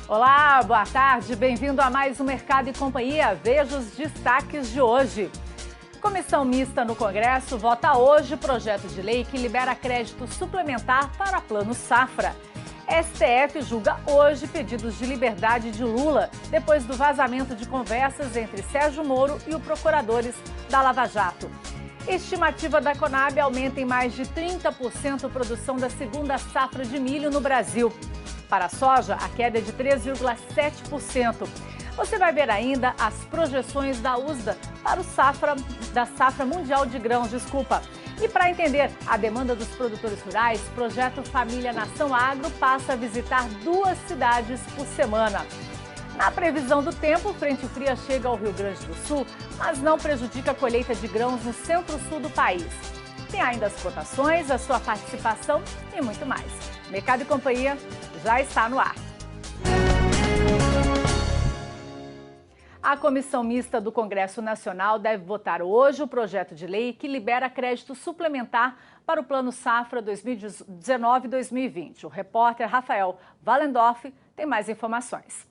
Olá, boa tarde, bem-vindo a mais um Mercado e Companhia. Veja os destaques de hoje. Comissão mista no Congresso vota hoje o projeto de lei que libera crédito suplementar para Plano Safra. STF julga hoje pedidos de liberdade de Lula, depois do vazamento de conversas entre Sérgio Moro e os procuradores da Lava Jato. Estimativa da Conab aumenta em mais de 30% a produção da segunda safra de milho no Brasil. Para a soja, a queda é de 3,7%. Você vai ver ainda as projeções da USDA para da safra mundial de grãos, E para entender a demanda dos produtores rurais, o projeto Família Nação Agro passa a visitar 2 cidades por semana. Na previsão do tempo, frente fria chega ao Rio Grande do Sul, mas não prejudica a colheita de grãos no centro-sul do país. Tem ainda as cotações, a sua participação e muito mais. Mercado e Companhia já está no ar. A Comissão Mista do Congresso Nacional deve votar hoje o projeto de lei que libera crédito suplementar para o Plano Safra 2019-2020. O repórter Rafael Wallendorf tem mais informações.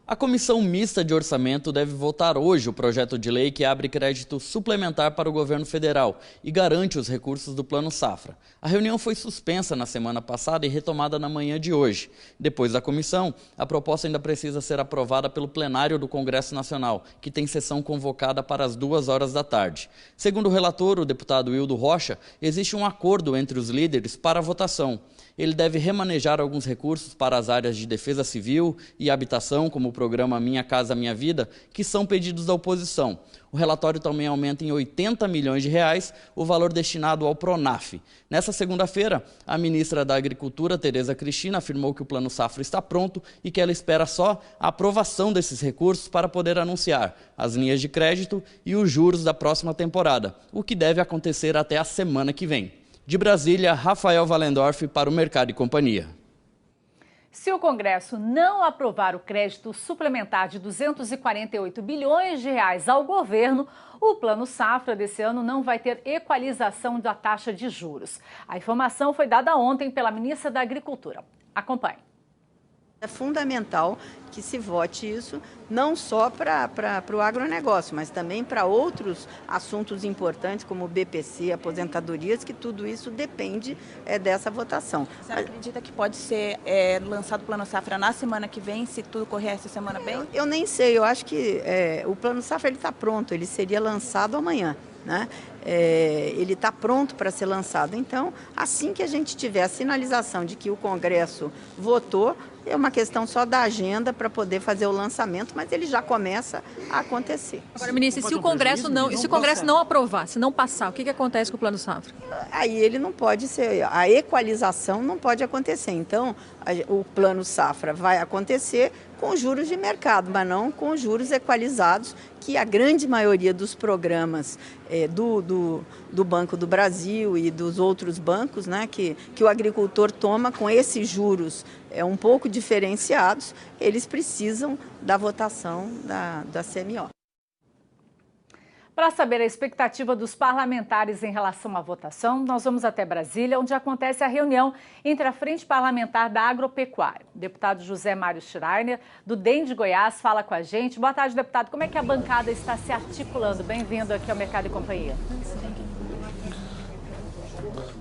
A Comissão Mista de Orçamento deve votar hoje o projeto de lei que abre crédito suplementar para o governo federal e garante os recursos do Plano Safra. A reunião foi suspensa na semana passada e retomada na manhã de hoje. Depois da comissão, a proposta ainda precisa ser aprovada pelo plenário do Congresso Nacional, que tem sessão convocada para as 2h da tarde. Segundo o relator, o deputado Wildo Rocha, existe um acordo entre os líderes para a votação. Ele deve remanejar alguns recursos para as áreas de defesa civil e habitação, como o programa Minha Casa Minha Vida, que são pedidos da oposição. O relatório também aumenta em R$80 milhões o valor destinado ao PRONAF. Nessa segunda-feira, a ministra da Agricultura, Tereza Cristina, afirmou que o Plano Safra está pronto e que ela espera só a aprovação desses recursos para poder anunciar as linhas de crédito e os juros da próxima temporada, o que deve acontecer até a semana que vem. De Brasília, Rafael Wallendorf para o Mercado e Companhia. Se o Congresso não aprovar o crédito suplementar de R$248 bilhões ao governo, o Plano Safra desse ano não vai ter equalização da taxa de juros. A informação foi dada ontem pela ministra da Agricultura. Acompanhe. É fundamental que se vote isso, não só para o agronegócio, mas também para outros assuntos importantes, como o BPC, aposentadorias, que tudo isso depende dessa votação. Você acredita que pode ser lançado o Plano Safra na semana que vem, se tudo correr essa semana bem? Eu nem sei, eu acho que o Plano Safra está pronto, ele seria lançado amanhã. Né? Ele está pronto para ser lançado. Então, assim que a gente tiver a sinalização de que o Congresso votou, é uma questão só da agenda para poder fazer o lançamento, mas ele já começa a acontecer. Agora, ministra, se o Congresso não aprovar, se não passar, o que acontece com o Plano Safra? Aí ele não pode ser, a equalização não pode acontecer. Então, o Plano Safra vai acontecer com juros de mercado, mas não com juros equalizados, que a grande maioria dos programas do Banco do Brasil e dos outros bancos, né, que o agricultor toma com esses juros um pouco diferenciados, eles precisam da votação da CMO. Para saber a expectativa dos parlamentares em relação à votação, nós vamos até Brasília, onde acontece a reunião entre a Frente Parlamentar da Agropecuária. O deputado José Mário Schreiner, do DEM de Goiás, fala com a gente. Boa tarde, deputado. Como é que a bancada está se articulando? Bem-vindo aqui ao Mercado e Companhia.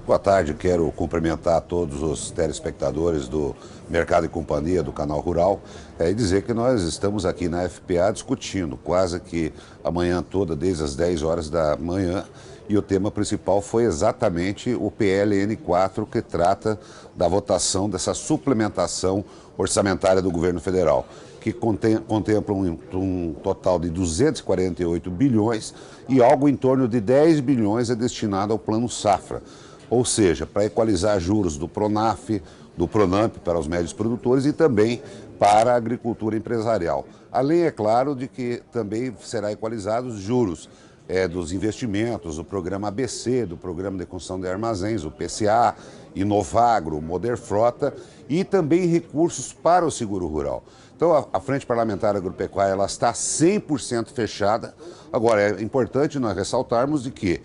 Boa tarde, quero cumprimentar todos os telespectadores do Mercado e Companhia, do Canal Rural, e dizer que nós estamos aqui na FPA discutindo quase que a manhã toda, desde as 10 horas da manhã, e o tema principal foi exatamente o PLN 4, que trata da votação dessa suplementação orçamentária do governo federal, que contempla um total de 248 bilhões e algo em torno de 10 bilhões é destinado ao Plano Safra. Ou seja, para equalizar juros do PRONAF, do PRONAMP para os médios produtores e também para a agricultura empresarial. Além, é claro, de que também será equalizados os juros dos investimentos, do programa ABC, do Programa de Construção de Armazéns, o PCA, Inovagro, Moderfrota e também recursos para o seguro rural. Então, a Frente Parlamentar Agropecuária ela está 100% fechada. Agora, é importante nós ressaltarmos de que,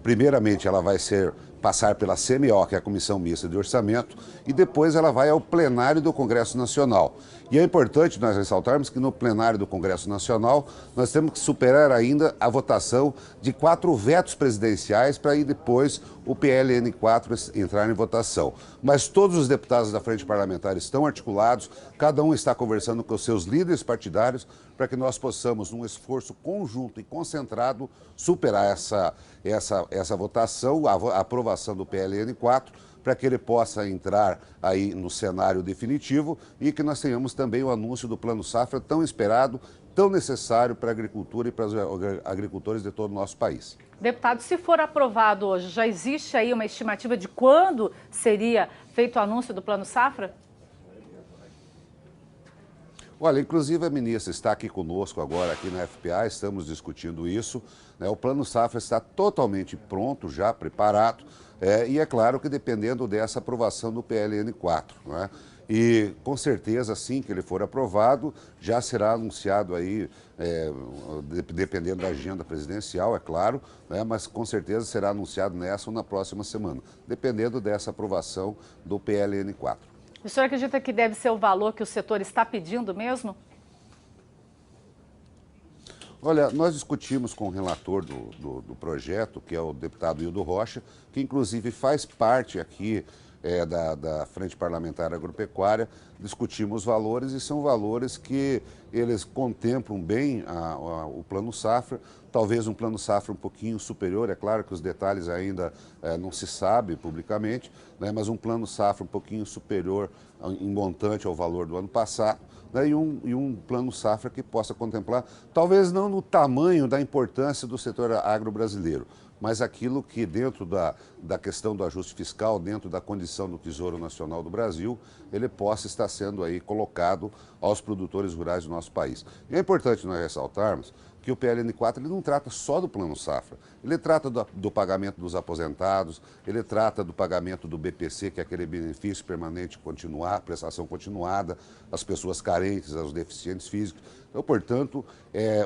primeiramente, ela vai ser passar pela CMO, que é a Comissão Mista de Orçamento, e depois ela vai ao plenário do Congresso Nacional. E é importante nós ressaltarmos que no plenário do Congresso Nacional nós temos que superar ainda a votação de 4 vetos presidenciais para aí depois o PLN 4 entrar em votação. Mas todos os deputados da Frente Parlamentar estão articulados, cada um está conversando com os seus líderes partidários para que nós possamos, num esforço conjunto e concentrado, superar essa votação, a aprovação do PLN 4, para que ele possa entrar aí no cenário definitivo e que nós tenhamos também o anúncio do Plano Safra tão esperado, tão necessário para a agricultura e para os agricultores de todo o nosso país. Deputado, se for aprovado hoje, já existe aí uma estimativa de quando seria feito o anúncio do Plano Safra? Olha, inclusive a ministra está aqui conosco agora, aqui na FPA, estamos discutindo isso, né? O Plano Safra está totalmente pronto, já preparado, e é claro que dependendo dessa aprovação do PLN 4, né? E com certeza, assim que ele for aprovado, já será anunciado aí, dependendo da agenda presidencial, é claro, né? Mas com certeza será anunciado nessa ou na próxima semana, dependendo dessa aprovação do PLN 4. O senhor acredita que deve ser o valor que o setor está pedindo mesmo? Olha, nós discutimos com o relator do projeto, que é o deputado Hildo Rocha, que inclusive faz parte aqui da Frente Parlamentar Agropecuária, discutimos valores e são valores que eles contemplam bem o Plano Safra, talvez um Plano Safra um pouquinho superior, é claro que os detalhes ainda não se sabem publicamente, né, mas um Plano Safra um pouquinho superior em montante ao valor do ano passado, né, e um Plano Safra que possa contemplar, talvez não no tamanho da importância do setor agro brasileiro, mas aquilo que dentro da questão do ajuste fiscal, dentro da condição do Tesouro Nacional do Brasil, ele possa estar sendo aí colocado aos produtores rurais do nosso país. E é importante nós ressaltarmos que o PLN 4 ele não trata só do Plano Safra, ele trata do pagamento dos aposentados, ele trata do pagamento do BPC, que é aquele benefício permanente continuar, prestação continuada, às pessoas carentes, aos deficientes físicos. Então, portanto,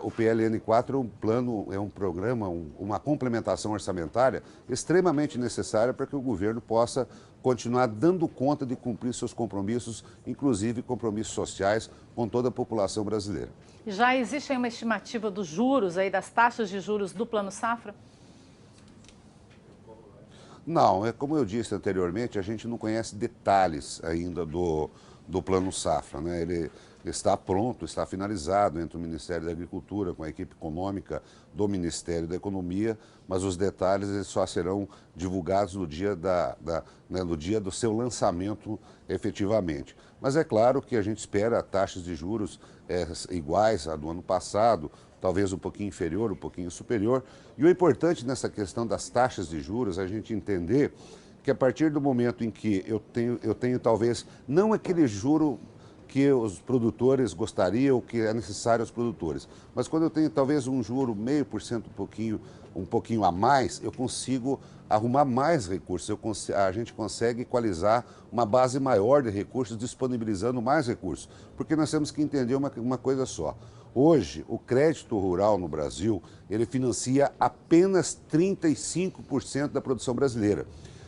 o PLN 4 é um plano, é um programa, uma complementação orçamentária extremamente necessária para que o governo possa continuar dando conta de cumprir seus compromissos, inclusive compromissos sociais com toda a população brasileira. Já existe aí uma estimativa dos juros, aí, das taxas de juros do Plano Safra? Não, como eu disse anteriormente, a gente não conhece detalhes ainda do Plano Safra, né? Ele está pronto, está finalizado entre o Ministério da Agricultura com a equipe econômica do Ministério da Economia, mas os detalhes eles só serão divulgados no dia, no dia do seu lançamento efetivamente. Mas é claro que a gente espera taxas de juros iguais à do ano passado, talvez um pouquinho inferior, um pouquinho superior. E o importante nessa questão das taxas de juros é a gente entender que a partir do momento em que eu tenho talvez não aquele juro que os produtores gostariam, que é necessário aos produtores. Mas quando eu tenho talvez um juro 0,5%, um pouquinho a mais, eu consigo arrumar mais recursos, a gente consegue equalizar uma base maior de recursos, disponibilizando mais recursos. Porque nós temos que entender uma coisa só. Hoje, o crédito rural no Brasil, ele financia apenas 35% da produção brasileira.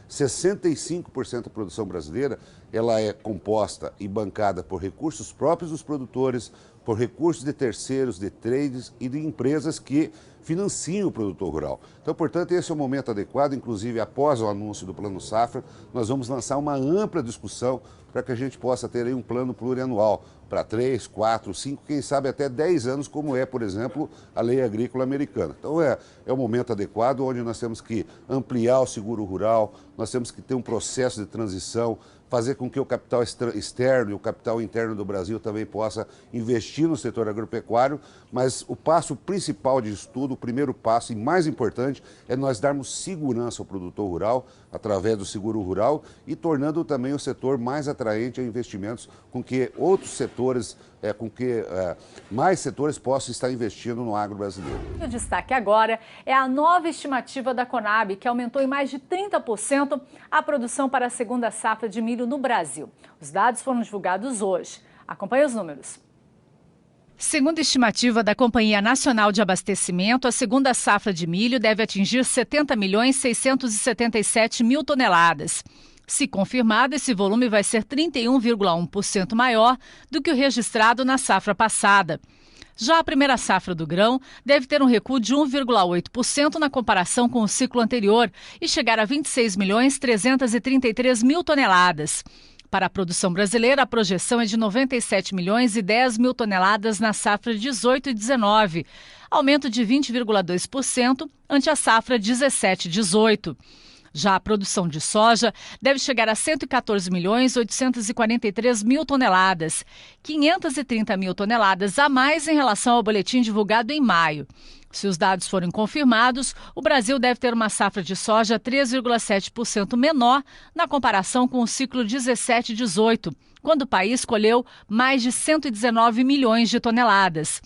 65% da produção brasileira ela é composta e bancada por recursos próprios dos produtores, por recursos de terceiros, de trades e de empresas que financiam o produtor rural. Então, portanto, esse é o momento adequado, inclusive após o anúncio do Plano Safra, nós vamos lançar uma ampla discussão para que a gente possa ter aí um plano plurianual para 3, 4, 5, quem sabe até 10 anos, como é, por exemplo, a Lei Agrícola Americana. Então, é o momento adequado onde nós temos que ampliar o seguro rural, nós temos que ter um processo de transição, fazer com que o capital externo e o capital interno do Brasil também possa investir no setor agropecuário, mas o passo principal disso tudo, o primeiro passo e mais importante, é nós darmos segurança ao produtor rural através do seguro rural e tornando também o setor mais atraente a investimentos com que outros setores, mais setores possam estar investindo no agro brasileiro. O destaque agora é a nova estimativa da Conab, que aumentou em mais de 30% a produção para a segunda safra de milho no Brasil. Os dados foram divulgados hoje. Acompanhe os números. Segundo a estimativa da Companhia Nacional de Abastecimento, a segunda safra de milho deve atingir 70.677.000 toneladas. Se confirmado, esse volume vai ser 31,1% maior do que o registrado na safra passada. Já a primeira safra do grão deve ter um recuo de 1,8% na comparação com o ciclo anterior e chegar a 26.333.000 toneladas. Para a produção brasileira, a projeção é de 97.010.000 toneladas na safra 18 e 19, aumento de 20,2% ante a safra 17 e 18. Já a produção de soja deve chegar a 114.843.000 toneladas, 530.000 toneladas a mais em relação ao boletim divulgado em maio. Se os dados forem confirmados, o Brasil deve ter uma safra de soja 3,7% menor na comparação com o ciclo 17 e 18, quando o país colheu mais de 119 milhões de toneladas.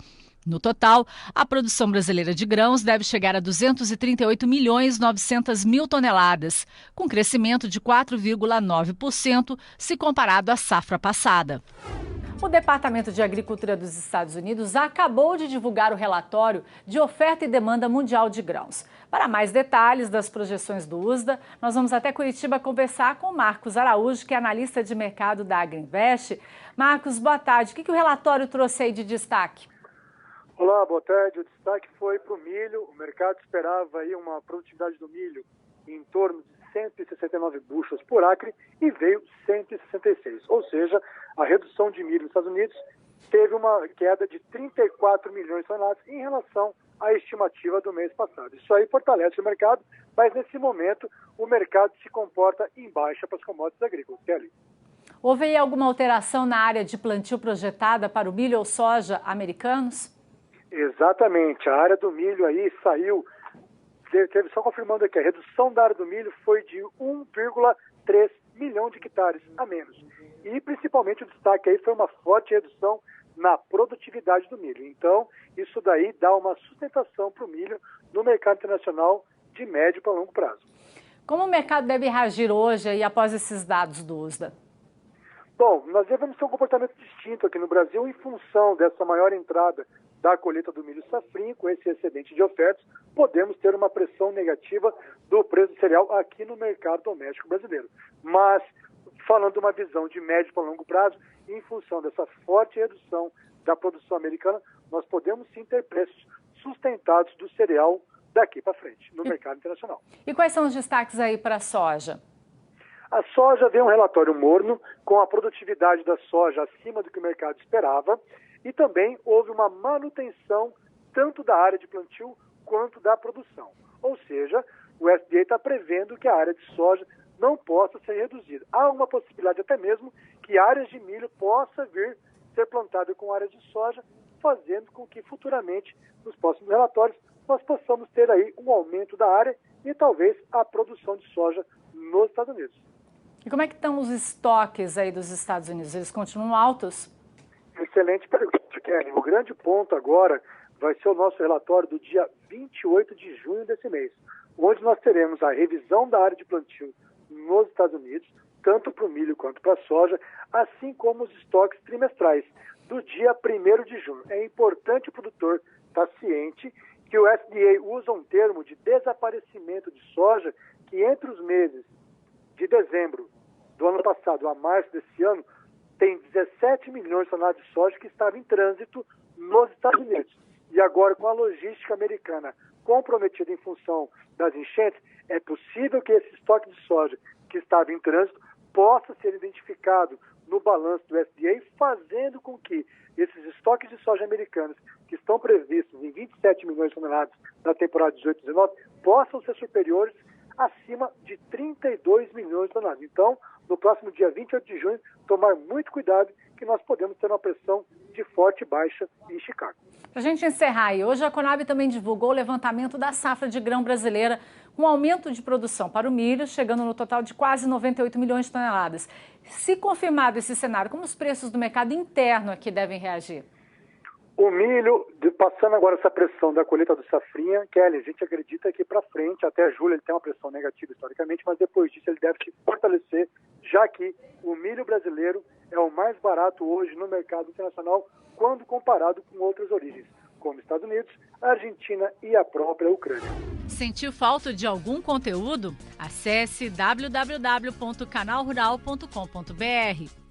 No total, a produção brasileira de grãos deve chegar a 238.900.000 toneladas, com crescimento de 4,9% se comparado à safra passada. O Departamento de Agricultura dos Estados Unidos acabou de divulgar o relatório de oferta e demanda mundial de grãos. Para mais detalhes das projeções do USDA, nós vamos até Curitiba conversar com o Marcos Araújo, que é analista de mercado da Agrinvest. Marcos, boa tarde. O que o relatório trouxe aí de destaque? Olá, boa tarde. O destaque foi para o milho. O mercado esperava aí uma produtividade do milho em torno de 169 bushels por acre e veio 166. Ou seja, a redução de milho nos Estados Unidos teve uma queda de 34 milhões de toneladas em relação à estimativa do mês passado. Isso aí fortalece o mercado, mas nesse momento o mercado se comporta em baixa para as commodities agrícolas. Kelly. Houve aí alguma alteração na área de plantio projetada para o milho ou soja americanos? Exatamente. A área do milho aí saiu, teve só confirmando aqui, a redução da área do milho foi de 1,3 milhão de hectares a menos. E principalmente o destaque aí foi uma forte redução na produtividade do milho. Então, isso daí dá uma sustentação para o milho no mercado internacional de médio para longo prazo. Como o mercado deve reagir hoje e após esses dados do USDA? Bom, nós devemos ter um comportamento distinto aqui no Brasil em função dessa maior entrada da colheita do milho safrinho, com esse excedente de ofertas, podemos ter uma pressão negativa do preço do cereal aqui no mercado doméstico brasileiro. Mas, falando de uma visão de médio para longo prazo, em função dessa forte redução da produção americana, nós podemos sim ter preços sustentados do cereal daqui para frente, no mercado internacional. E quais são os destaques aí para a soja? A soja veio um relatório morno, com a produtividade da soja acima do que o mercado esperava, e também houve uma manutenção tanto da área de plantio quanto da produção. Ou seja, o USDA está prevendo que a área de soja não possa ser reduzida. Há uma possibilidade até mesmo que áreas de milho possa vir ser plantada com áreas de soja, fazendo com que futuramente, nos próximos relatórios, nós possamos ter aí um aumento da área e talvez a produção de soja nos Estados Unidos. E como é que estão os estoques aí dos Estados Unidos? Eles continuam altos? Excelente pergunta, Kelly. O grande ponto agora vai ser o nosso relatório do dia 28 de junho desse mês, onde nós teremos a revisão da área de plantio nos Estados Unidos, tanto para o milho quanto para a soja, assim como os estoques trimestrais do dia 1º de junho. É importante o produtor estar ciente que o USDA usa um termo de desaparecimento de soja que entre os meses de dezembro do ano passado a março desse ano, tem 17 milhões de toneladas de soja que estavam em trânsito nos Estados Unidos. E agora, com a logística americana comprometida em função das enchentes, é possível que esse estoque de soja que estava em trânsito possa ser identificado no balanço do USDA, fazendo com que esses estoques de soja americanos, que estão previstos em 27 milhões de toneladas na temporada 18-19, possam ser superiores acima de 32 milhões de toneladas. Então, no próximo dia 28 de junho, tomar muito cuidado que nós podemos ter uma pressão de forte baixa em Chicago. Para a gente encerrar aí, hoje a Conab também divulgou o levantamento da safra de grão brasileira, com aumento de produção para o milho, chegando no total de quase 98 milhões de toneladas. Se confirmado esse cenário, como os preços do mercado interno aqui devem reagir? O milho, passando agora essa pressão da colheita do safrinha, Kelly, a gente acredita que para frente, até julho, ele tem uma pressão negativa historicamente, mas depois disso ele deve se fortalecer, já que o milho brasileiro é o mais barato hoje no mercado internacional quando comparado com outras origens, como Estados Unidos, Argentina e a própria Ucrânia. Sentiu falta de algum conteúdo? Acesse www.canalrural.com.br.